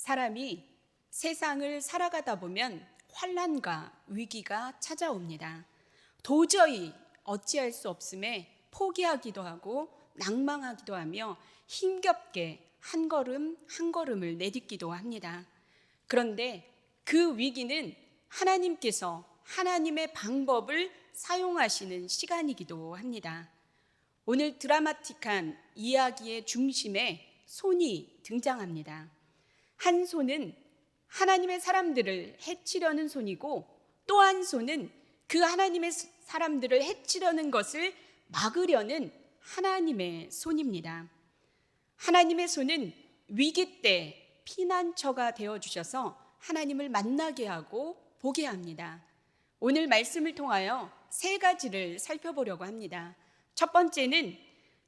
사람이 세상을 살아가다 보면 환난과 위기가 찾아옵니다. 도저히 어찌할 수 없음에 포기하기도 하고 낭망하기도 하며 힘겹게 한 걸음 한 걸음을 내딛기도 합니다. 그런데 그 위기는 하나님께서 하나님의 방법을 사용하시는 시간이기도 합니다. 오늘 드라마틱한 이야기의 중심에 손이 등장합니다. 한 손은 하나님의 사람들을 해치려는 손이고, 또 한 손은 그 하나님의 사람들을 해치려는 것을 막으려는 하나님의 손입니다. 하나님의 손은 위기 때 피난처가 되어주셔서 하나님을 만나게 하고 보게 합니다. 오늘 말씀을 통하여 세 가지를 살펴보려고 합니다. 첫 번째는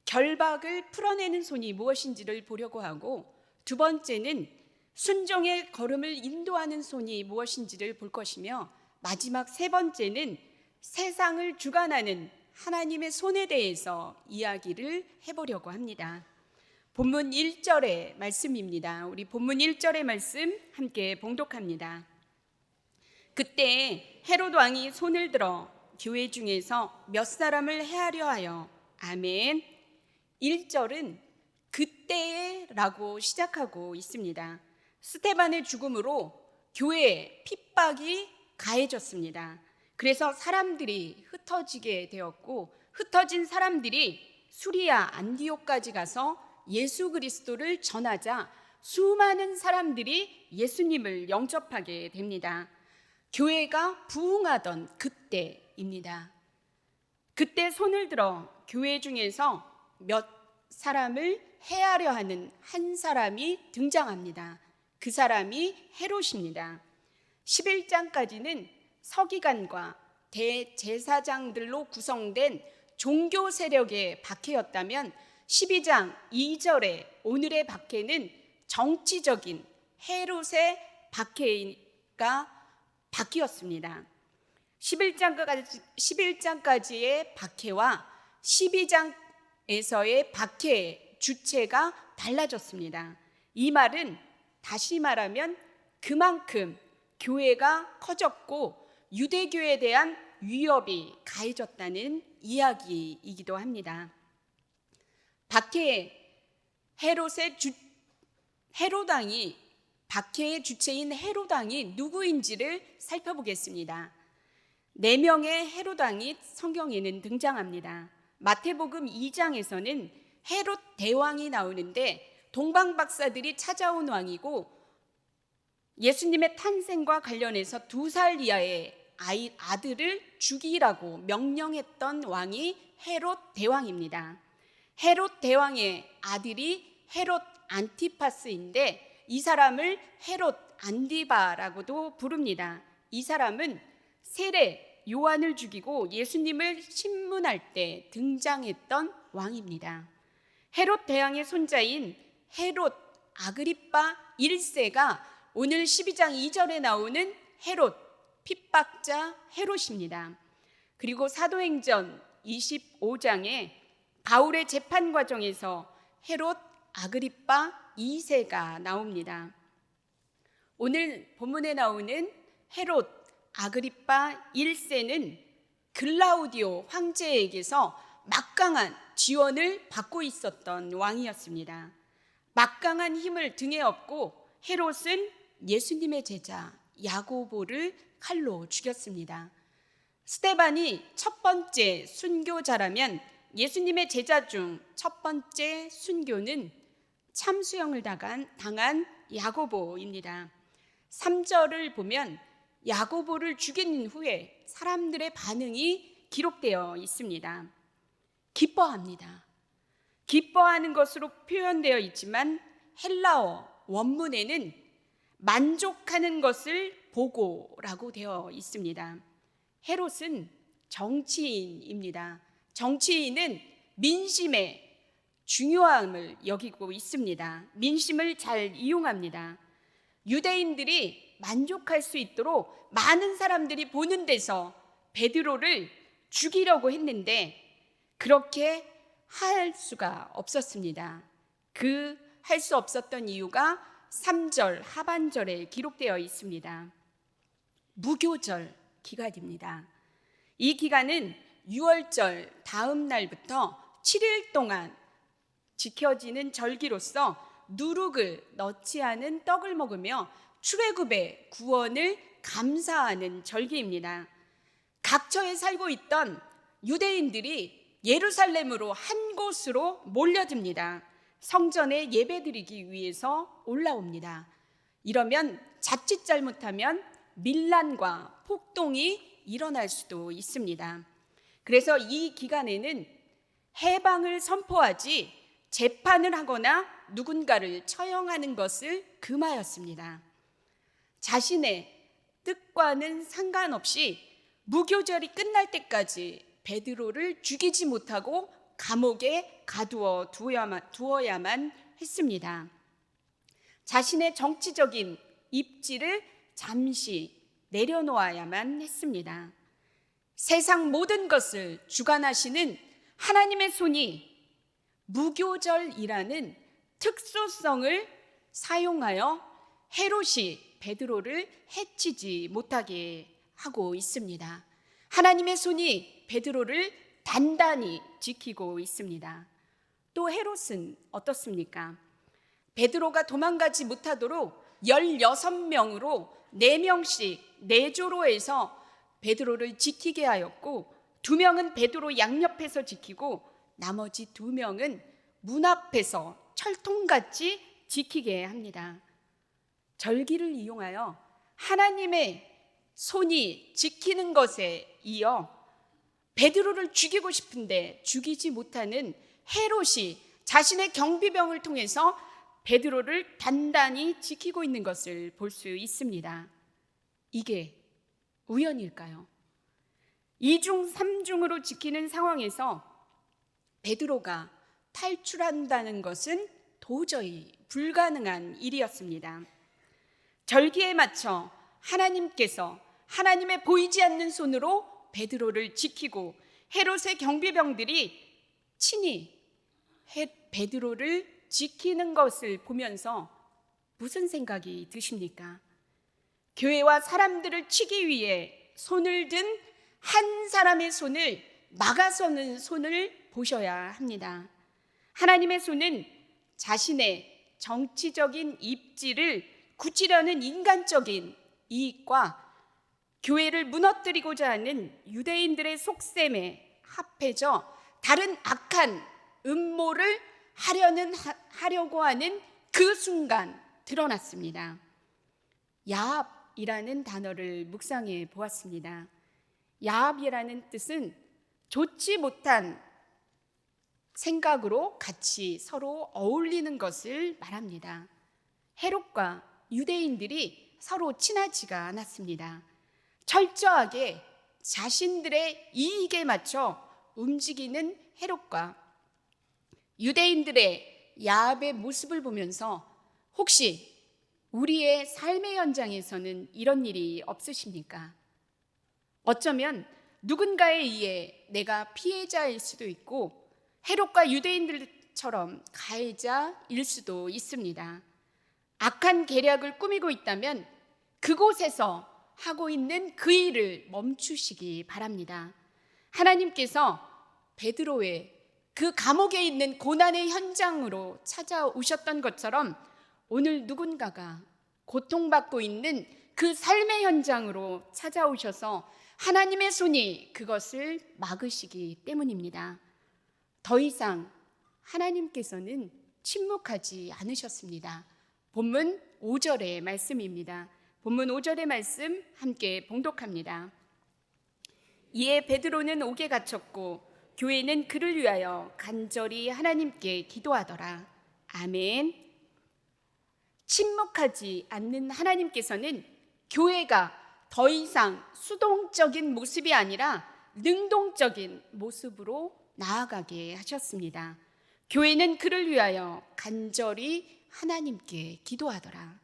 결박을 풀어내는 손이 무엇인지를 보려고 하고, 두 번째는 순종의 걸음을 인도하는 손이 무엇인지를 볼 것이며, 마지막 세 번째는 세상을 주관하는 하나님의 손에 대해서 이야기를 해보려고 합니다. 본문 1절의 말씀입니다. 우리 본문 1절의 말씀 함께 봉독합니다. 그때 헤롯 왕이 손을 들어 교회 중에서 몇 사람을 해하려 하여. 아멘. 1절은 그때에 라고 시작하고 있습니다. 스데반의 죽음으로 교회에 핍박이 가해졌습니다. 그래서 사람들이 흩어지게 되었고, 흩어진 사람들이 수리아 안디옥까지 가서 예수 그리스도를 전하자 수많은 사람들이 예수님을 영접하게 됩니다. 교회가 부흥하던 그때입니다. 그때 손을 들어 교회 중에서 몇 사람을 해하려 하는 한 사람이 등장합니다. 그 사람이 헤롯입니다. 11장까지는 서기관과 대제사장들로 구성된 종교 세력의 박해였다면, 12장 2절에 오늘의 박해는 정치적인 헤롯의 박해가 바뀌었습니다. 11장까지의 박해와 12장에서의 박해의 주체가 달라졌습니다. 이 말은 다시 말하면 그만큼 교회가 커졌고 유대교에 대한 위협이 가해졌다는 이야기이기도 합니다. 박해의 주체인 헤롯 왕이 누구인지를 살펴보겠습니다. 4명의 헤롯 왕이 성경에는 등장합니다. 마태복음 2장에서는 헤롯 대왕이 나오는데, 동방 박사들이 찾아온 왕이고, 예수님의 탄생과 관련해서 2살 이하의 아들을 죽이라고 명령했던 왕이 헤롯 대왕입니다. 헤롯 대왕의 아들이 헤롯 안티파스인데, 이 사람을 헤롯 안디바라고도 부릅니다. 이 사람은 세례 요한을 죽이고 예수님을 신문할 때 등장했던 왕입니다. 헤롯 대왕의 손자인 헤롯 아그리빠 1세가 오늘 12장 2절에 나오는 헤롯, 핍박자 헤롯입니다. 그리고 사도행전 25장에 바울의 재판 과정에서 헤롯 아그리빠 2세가 나옵니다. 오늘 본문에 나오는 헤롯 아그리빠 1세는 글라우디오 황제에게서 막강한 지원을 받고 있었던 왕이었습니다. 막강한 힘을 등에 업고 헤롯은 예수님의 제자 야고보를 칼로 죽였습니다. 스데반이 첫 번째 순교자라면, 예수님의 제자 중 첫 번째 순교는 참수형을 당한 야고보입니다. 3절을 보면 야고보를 죽인 후에 사람들의 반응이 기록되어 있습니다. 기뻐합니다. 기뻐하는 것으로 표현되어 있지만 헬라어 원문에는 만족하는 것을 보고라고 되어 있습니다. 헤롯은 정치인입니다. 정치인은 민심의 중요함을 여기고 있습니다. 민심을 잘 이용합니다. 유대인들이 만족할 수 있도록 많은 사람들이 보는 데서 베드로를 죽이려고 했는데 그렇게 할 수가 없었습니다. 할 수 없었던 이유가 3절 하반절에 기록되어 있습니다. 무교절 기간입니다. 이 기간은 6월절 다음 날부터 7일 동안 지켜지는 절기로서 누룩을 넣지 않은 떡을 먹으며 출애굽의 구원을 감사하는 절기입니다. 각처에 살고 있던 유대인들이 예루살렘으로 한 곳으로 몰려듭니다. 성전에 예배드리기 위해서 올라옵니다. 이러면 자칫 잘못하면 밀란과 폭동이 일어날 수도 있습니다. 그래서 이 기간에는 해방을 선포하지 재판을 하거나 누군가를 처형하는 것을 금하였습니다. 자신의 뜻과는 상관없이 무교절이 끝날 때까지 베드로를 죽이지 못하고 감옥에 가두어 두어야만 했습니다. 자신의 정치적인 입지를 잠시 내려놓아야만 했습니다. 세상 모든 것을 주관하시는 하나님의 손이 무교절이라는 특수성을 사용하여 헤롯이 베드로를 해치지 못하게 하고 있습니다. 하나님의 손이 베드로를 단단히 지키고 있습니다. 또 헤롯은 어떻습니까? 베드로가 도망가지 못하도록 16명으로 4명씩 4조로 해서 베드로를 지키게 하였고 2명은 베드로 양옆에서 지키고 나머지 2명은 문 앞에서 철통같이 지키게 합니다. 절기를 이용하여 하나님의 손이 지키는 것에 이어 베드로를 죽이고 싶은데 죽이지 못하는 헤롯이 자신의 경비병을 통해서 베드로를 단단히 지키고 있는 것을 볼 수 있습니다. 이게 우연일까요? 2중 3중으로 지키는 상황에서 베드로가 탈출한다는 것은 도저히 불가능한 일이었습니다. 절기에 맞춰 하나님께서 하나님의 보이지 않는 손으로 베드로를 지키고 헤롯의 경비병들이 친히 베드로를 지키는 것을 보면서 무슨 생각이 드십니까? 교회와 사람들을 치기 위해 손을 든 한 사람의 손을 막아서는 손을 보셔야 합니다. 하나님의 손은 자신의 정치적인 입지를 굳히려는 인간적인 이익과 교회를 무너뜨리고자 하는 유대인들의 속셈에 합해져 다른 악한 음모를 하려고 하는 그 순간 드러났습니다. 야합이라는 단어를 묵상해 보았습니다. 야합이라는 뜻은 좋지 못한 생각으로 같이 서로 어울리는 것을 말합니다. 헤롯과 유대인들이 서로 친하지가 않았습니다. 철저하게 자신들의 이익에 맞춰 움직이는 헤롯과 유대인들의 야합의 모습을 보면서 혹시 우리의 삶의 현장에서는 이런 일이 없으십니까? 어쩌면 누군가에 의해 내가 피해자일 수도 있고 헤롯과 유대인들처럼 가해자일 수도 있습니다. 악한 계략을 꾸미고 있다면 그곳에서 하고 있는 그 일을 멈추시기 바랍니다. 하나님께서 베드로의 그 감옥에 있는 고난의 현장으로 찾아오셨던 것처럼 오늘 누군가가 고통받고 있는 그 삶의 현장으로 찾아오셔서 하나님의 손이 그것을 막으시기 때문입니다. 더 이상 하나님께서는 침묵하지 않으셨습니다. 본문 5절의 말씀입니다. 본문 5절의 말씀 함께 봉독합니다. 이에 베드로는 옥에 갇혔고 교회는 그를 위하여 간절히 하나님께 기도하더라. 아멘. 침묵하지 않는 하나님께서는 교회가 더 이상 수동적인 모습이 아니라 능동적인 모습으로 나아가게 하셨습니다. 교회는 그를 위하여 간절히 하나님께 기도하더라.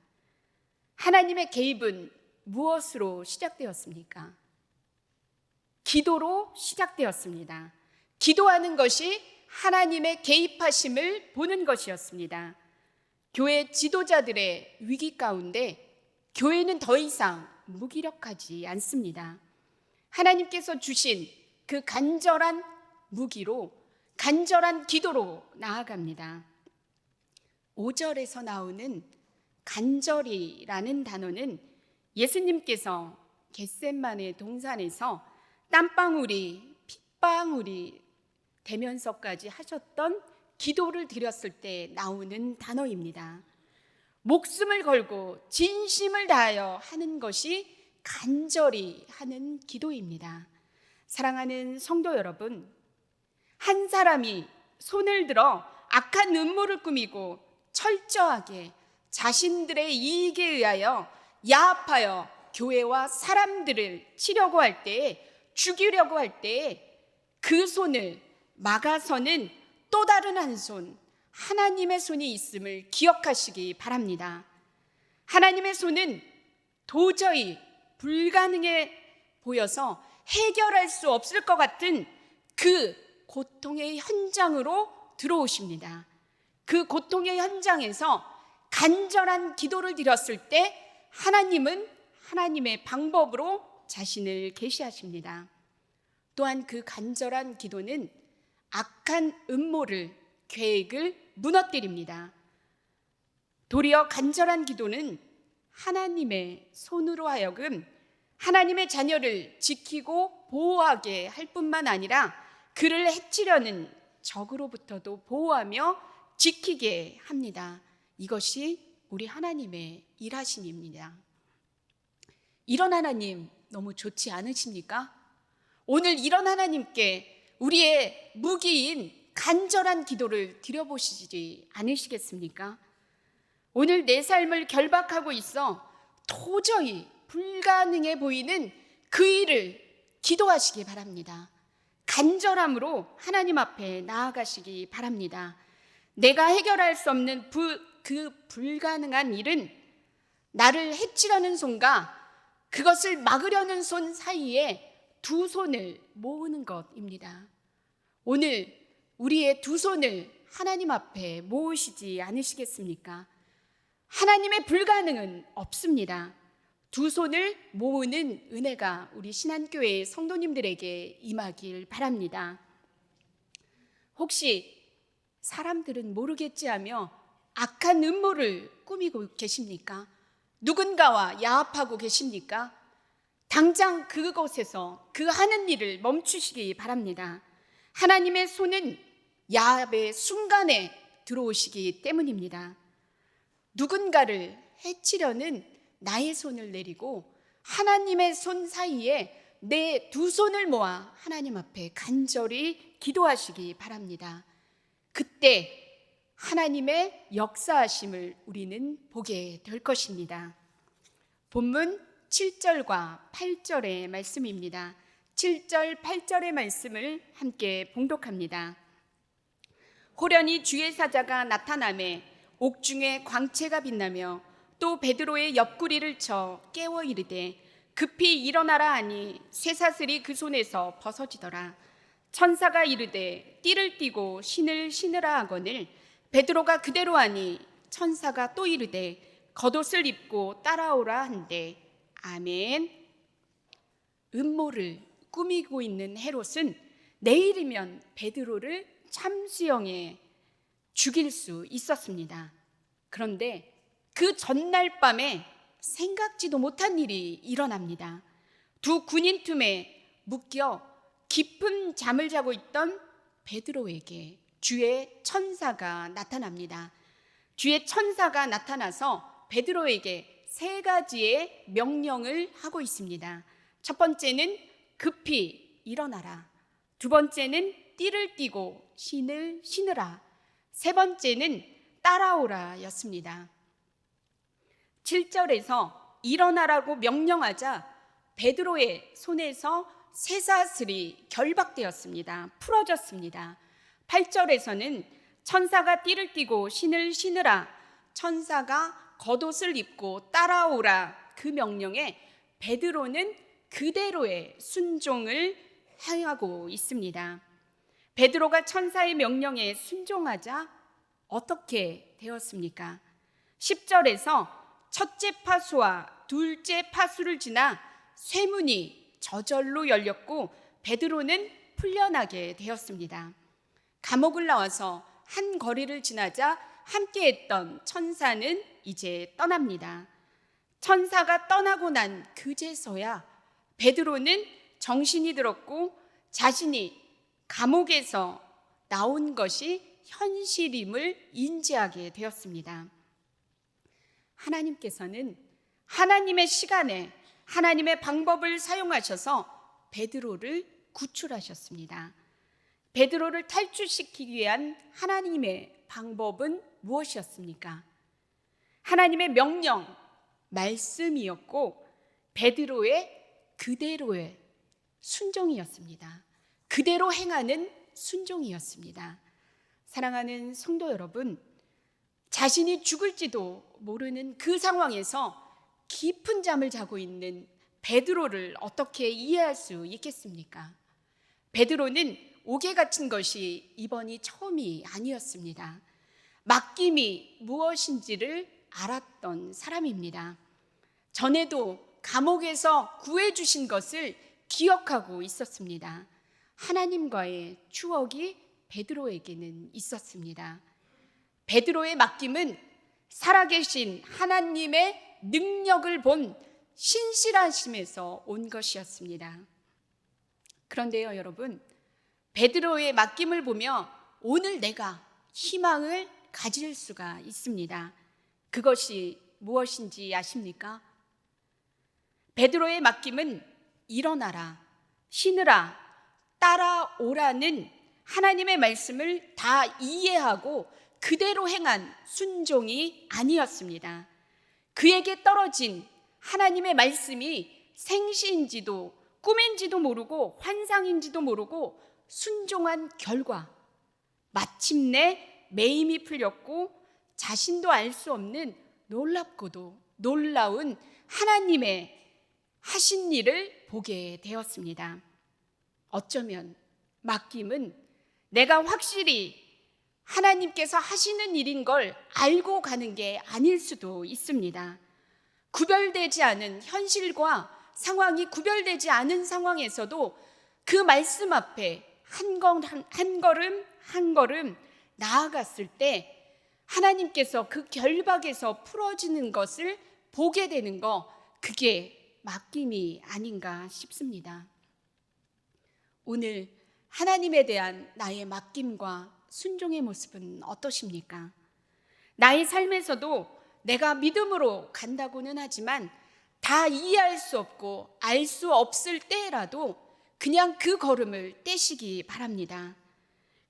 하나님의 개입은 무엇으로 시작되었습니까? 기도로 시작되었습니다. 기도하는 것이 하나님의 개입하심을 보는 것이었습니다. 교회 지도자들의 위기 가운데 교회는 더 이상 무기력하지 않습니다. 하나님께서 주신 그 간절한 무기로, 간절한 기도로 나아갑니다. 5절에서 나오는 간절이라는 단어는 예수님께서 겟셋마네 동산에서 땀방울이 핏방울이 되면서까지 하셨던 기도를 드렸을 때 나오는 단어입니다. 목숨을 걸고 진심을 다하여 하는 것이 간절히 하는 기도입니다. 사랑하는 성도 여러분, 한 사람이 손을 들어 악한 음모를 꾸미고 철저하게 자신들의 이익에 의하여 야합하여 교회와 사람들을 치려고 할 때에, 죽이려고 할 때에 그 손을 막아서는 또 다른 한 손, 하나님의 손이 있음을 기억하시기 바랍니다. 하나님의 손은 도저히 불가능해 보여서 해결할 수 없을 것 같은 그 고통의 현장으로 들어오십니다. 그 고통의 현장에서 간절한 기도를 드렸을 때 하나님은 하나님의 방법으로 자신을 계시하십니다. 또한 그 간절한 기도는 악한 음모를, 계획을 무너뜨립니다. 도리어 간절한 기도는 하나님의 손으로 하여금 하나님의 자녀를 지키고 보호하게 할 뿐만 아니라 그를 해치려는 적으로부터도 보호하며 지키게 합니다. 이것이 우리 하나님의 일하심입니다. 이런 하나님 너무 좋지 않으십니까? 오늘 이런 하나님께 우리의 무기인 간절한 기도를 드려보시지 않으시겠습니까? 오늘 내 삶을 결박하고 있어 도저히 불가능해 보이는 그 일을 기도하시기 바랍니다. 간절함으로 하나님 앞에 나아가시기 바랍니다. 내가 해결할 수 없는 그 불가능한 일은 나를 해치려는 손과 그것을 막으려는 손 사이에 두 손을 모으는 것입니다. 오늘 우리의 두 손을 하나님 앞에 모으시지 않으시겠습니까? 하나님의 불가능은 없습니다. 두 손을 모으는 은혜가 우리 신한교회 성도님들에게 임하길 바랍니다. 혹시 사람들은 모르겠지 하며 악한 음모를 꾸미고 계십니까? 누군가와 야합하고 계십니까? 당장 그곳에서 그 하는 일을 멈추시기 바랍니다. 하나님의 손은 야합의 순간에 들어오시기 때문입니다. 누군가를 해치려는 나의 손을 내리고 하나님의 손 사이에 내 두 손을 모아 하나님 앞에 간절히 기도하시기 바랍니다. 그때 하나님의 역사하심을 우리는 보게 될 것입니다. 본문 7절과 8절의 말씀입니다. 7절, 8절의 말씀을 함께 봉독합니다. 호련히 주의 사자가 나타나매 옥중에 광채가 빛나며 또 베드로의 옆구리를 쳐 깨워 이르되 급히 일어나라 하니 쇠사슬이 그 손에서 벗어지더라. 천사가 이르되 띠를 띠고 신을 신으라 하거늘 베드로가 그대로 하니 천사가 또 이르되 겉옷을 입고 따라오라 한대. 아멘. 음모를 꾸미고 있는 헤롯은 내일이면 베드로를 참수형에 죽일 수 있었습니다. 그런데 그 전날 밤에 생각지도 못한 일이 일어납니다. 두 군인 틈에 묶여 깊은 잠을 자고 있던 베드로에게 주의 천사가 나타납니다. 주의 천사가 나타나서 베드로에게 세 가지의 명령을 하고 있습니다. 첫 번째는 급히 일어나라. 두 번째는 띠를 띠고 신을 신으라. 세 번째는 따라오라 였습니다. 7절에서 일어나라고 명령하자 베드로의 손에서 쇠사슬이 결박되었습니다. 풀어졌습니다. 8절에서는 천사가 띠를 띠고 신을 신으라, 천사가 겉옷을 입고 따라오라 그 명령에 베드로는 그대로의 순종을 행하고 있습니다. 베드로가 천사의 명령에 순종하자 어떻게 되었습니까? 10절에서 첫째 파수와 둘째 파수를 지나 쇠문이 저절로 열렸고 베드로는 풀려나게 되었습니다. 감옥을 나와서 한 거리를 지나자 함께했던 천사는 이제 떠납니다. 천사가 떠나고 난 그제서야 베드로는 정신이 들었고 자신이 감옥에서 나온 것이 현실임을 인지하게 되었습니다. 하나님께서는 하나님의 시간에 하나님의 방법을 사용하셔서 베드로를 구출하셨습니다. 베드로를 탈출시키기 위한 하나님의 방법은 무엇이었습니까? 하나님의 명령, 말씀이었고 베드로의 그대로의 순종이었습니다. 그대로 행하는 순종이었습니다. 사랑하는 성도 여러분, 자신이 죽을지도 모르는 그 상황에서 깊은 잠을 자고 있는 베드로를 어떻게 이해할 수 있겠습니까? 베드로는 옥에 갇힌 것이 이번이 처음이 아니었습니다. 맡김이 무엇인지를 알았던 사람입니다. 전에도 감옥에서 구해주신 것을 기억하고 있었습니다. 하나님과의 추억이 베드로에게는 있었습니다. 베드로의 맡김은 살아계신 하나님의 능력을 본 신실하심에서 온 것이었습니다. 그런데요, 여러분, 베드로의 맡김을 보며 오늘 내가 희망을 가질 수가 있습니다. 그것이 무엇인지 아십니까? 베드로의 맡김은 일어나라, 신으라, 따라오라는 하나님의 말씀을 다 이해하고 그대로 행한 순종이 아니었습니다. 그에게 떨어진 하나님의 말씀이 생시인지도 꿈인지도 모르고 환상인지도 모르고 순종한 결과 마침내 매임이 풀렸고 자신도 알 수 없는 놀랍고도 놀라운 하나님의 하신 일을 보게 되었습니다. 어쩌면 맡김은 내가 확실히 하나님께서 하시는 일인 걸 알고 가는 게 아닐 수도 있습니다. 구별되지 않은 현실과 상황이 구별되지 않은 상황에서도 그 말씀 앞에 한 걸음 한 걸음 나아갔을 때 하나님께서 그 결박에서 풀어지는 것을 보게 되는 거, 그게 맡김이 아닌가 싶습니다. 오늘 하나님에 대한 나의 맡김과 순종의 모습은 어떠십니까? 나의 삶에서도 내가 믿음으로 간다고는 하지만 다 이해할 수 없고 알 수 없을 때라도 그냥 그 걸음을 떼시기 바랍니다.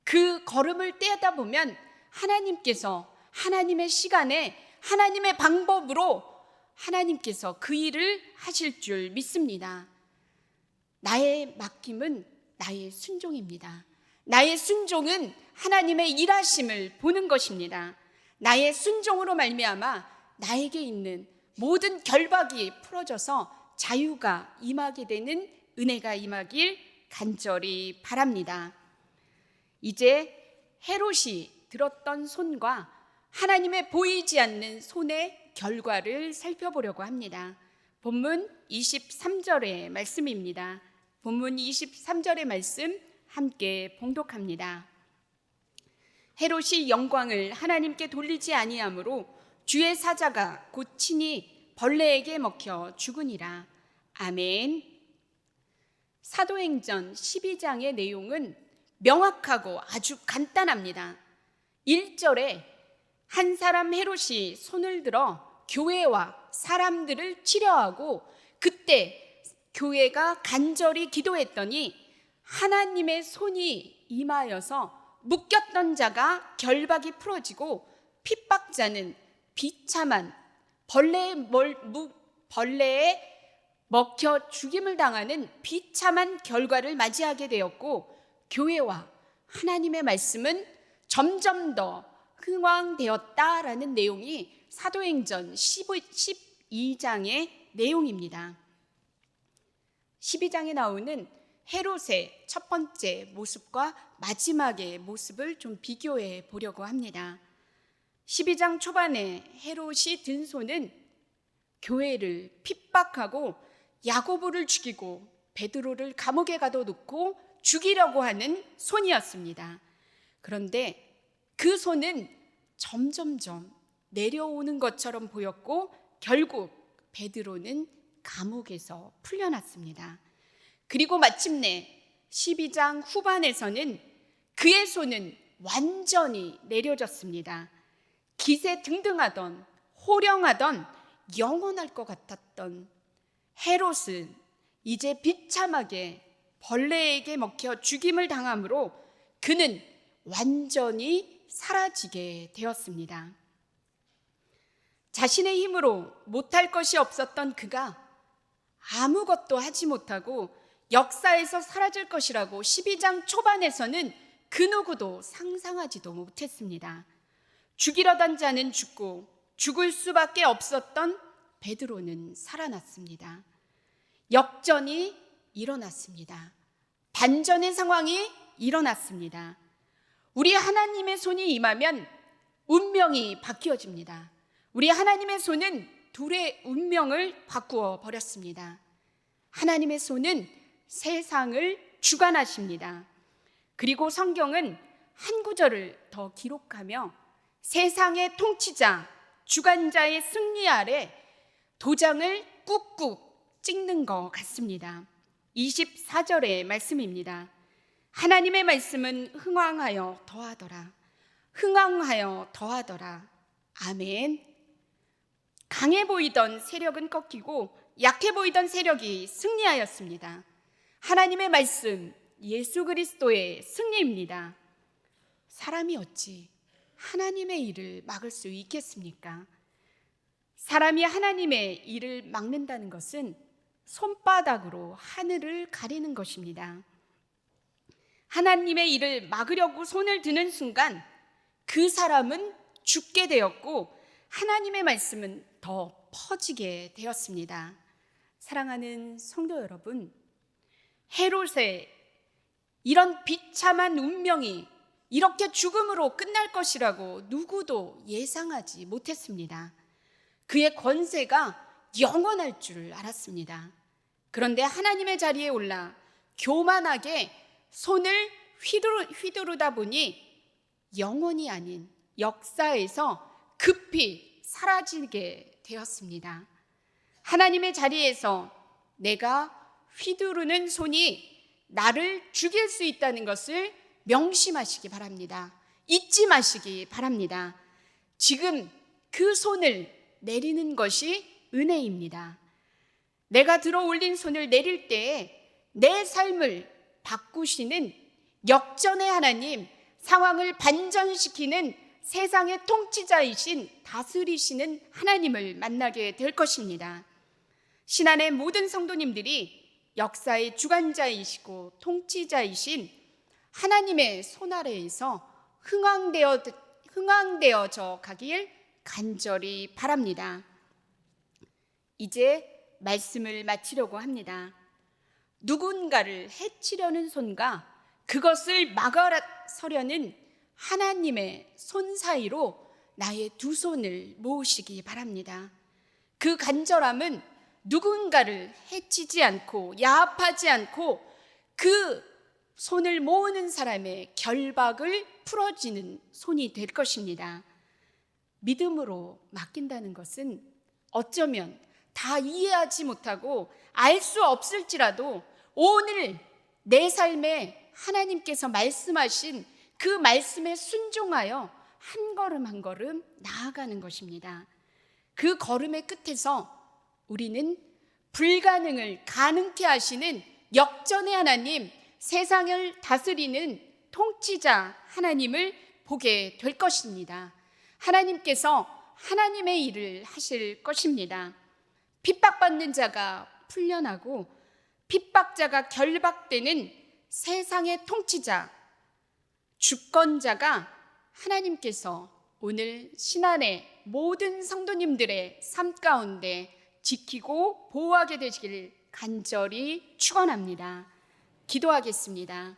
그 걸음을 떼다 보면 하나님께서 하나님의 시간에 하나님의 방법으로 하나님께서 그 일을 하실 줄 믿습니다. 나의 맡김은 나의 순종입니다. 나의 순종은 하나님의 일하심을 보는 것입니다. 나의 순종으로 말미암아 나에게 있는 모든 결박이 풀어져서 자유가 임하게 되는 은혜가 임하길 간절히 바랍니다. 이제 헤롯이 들었던 손과 하나님의 보이지 않는 손의 결과를 살펴보려고 합니다. 본문 23절의 말씀입니다. 본문 23절의 말씀 함께 봉독합니다. 헤롯이 영광을 하나님께 돌리지 아니하므로 주의 사자가 곧 친히 벌레에게 먹혀 죽으니라. 아멘. 사도행전 12장의 내용은 명확하고 아주 간단합니다. 1절에 한 사람 헤롯이 손을 들어 교회와 사람들을 치려하고 그때 교회가 간절히 기도했더니 하나님의 손이 임하여서 묶였던 자가 결박이 풀어지고 핍박자는 비참한 벌레에 먹혀 죽임을 당하는 비참한 결과를 맞이하게 되었고 교회와 하나님의 말씀은 점점 더 흥왕되었다라는 내용이 사도행전 12장의 내용입니다. 12장에 나오는 헤롯의 첫 번째 모습과 마지막의 모습을 좀 비교해 보려고 합니다. 12장 초반에 헤롯이 든 손은 교회를 핍박하고 야고보를 죽이고 베드로를 감옥에 가둬놓고 죽이려고 하는 손이었습니다. 그런데 그 손은 점점점 내려오는 것처럼 보였고 결국 베드로는 감옥에서 풀려났습니다. 그리고 마침내 12장 후반에서는 그의 손은 완전히 내려졌습니다. 기세등등하던 호령하던 영원할 것 같았던 헤롯은 이제 비참하게 벌레에게 먹혀 죽임을 당함으로 그는 완전히 사라지게 되었습니다. 자신의 힘으로 못할 것이 없었던 그가 아무것도 하지 못하고 역사에서 사라질 것이라고 12장 초반에서는 그 누구도 상상하지도 못했습니다. 죽이려던 자는 죽고 죽을 수밖에 없었던 베드로는 살아났습니다. 역전이 일어났습니다. 반전의 상황이 일어났습니다. 우리 하나님의 손이 임하면 운명이 바뀌어집니다. 우리 하나님의 손은 둘의 운명을 바꾸어 버렸습니다. 하나님의 손은 세상을 주관하십니다. 그리고 성경은 한 구절을 더 기록하며 세상의 통치자, 주관자의 승리 아래 도장을 꾹꾹 찍는 것 같습니다. 24절의 말씀입니다. 하나님의 말씀은 흥왕하여 더하더라. 흥왕하여 더하더라. 아멘. 강해 보이던 세력은 꺾이고 약해 보이던 세력이 승리하였습니다. 하나님의 말씀, 예수 그리스도의 승리입니다. 사람이 어찌 하나님의 일을 막을 수 있겠습니까? 사람이 하나님의 일을 막는다는 것은 손바닥으로 하늘을 가리는 것입니다. 하나님의 일을 막으려고 손을 드는 순간 그 사람은 죽게 되었고 하나님의 말씀은 더 퍼지게 되었습니다. 사랑하는 성도 여러분, 헤롯의 이런 비참한 운명이 이렇게 죽음으로 끝날 것이라고 누구도 예상하지 못했습니다. 그의 권세가 영원할 줄 알았습니다. 그런데 하나님의 자리에 올라 교만하게 손을 휘두르다 보니 영원이 아닌 역사에서 급히 사라지게 되었습니다. 하나님의 자리에서 내가 휘두르는 손이 나를 죽일 수 있다는 것을 명심하시기 바랍니다. 잊지 마시기 바랍니다. 지금 그 손을 내리는 것이 은혜입니다. 내가 들어 올린 손을 내릴 때에 내 삶을 바꾸시는 역전의 하나님, 상황을 반전시키는 세상의 통치자이신 다스리시는 하나님을 만나게 될 것입니다. 신안의 모든 성도님들이 역사의 주관자이시고 통치자이신 하나님의 손 아래에서 흥왕되어져 가길 간절히 바랍니다. 이제 말씀을 마치려고 합니다. 누군가를 해치려는 손과 그것을 막아서려는 하나님의 손 사이로 나의 두 손을 모으시기 바랍니다. 그 간절함은 누군가를 해치지 않고 야합하지 않고 그 손을 모으는 사람의 결박을 풀어지는 손이 될 것입니다. 믿음으로 맡긴다는 것은 어쩌면 다 이해하지 못하고 알 수 없을지라도 오늘 내 삶에 하나님께서 말씀하신 그 말씀에 순종하여 한 걸음 한 걸음 나아가는 것입니다. 그 걸음의 끝에서 우리는 불가능을 가능케 하시는 역전의 하나님, 세상을 다스리는 통치자 하나님을 보게 될 것입니다. 하나님께서 하나님의 일을 하실 것입니다. 핍박받는 자가 풀려나고 핍박자가 결박되는 세상의 통치자, 주권자가 하나님께서 오늘 신안의 모든 성도님들의 삶 가운데 지키고 보호하게 되시길 간절히 축원합니다. 기도하겠습니다.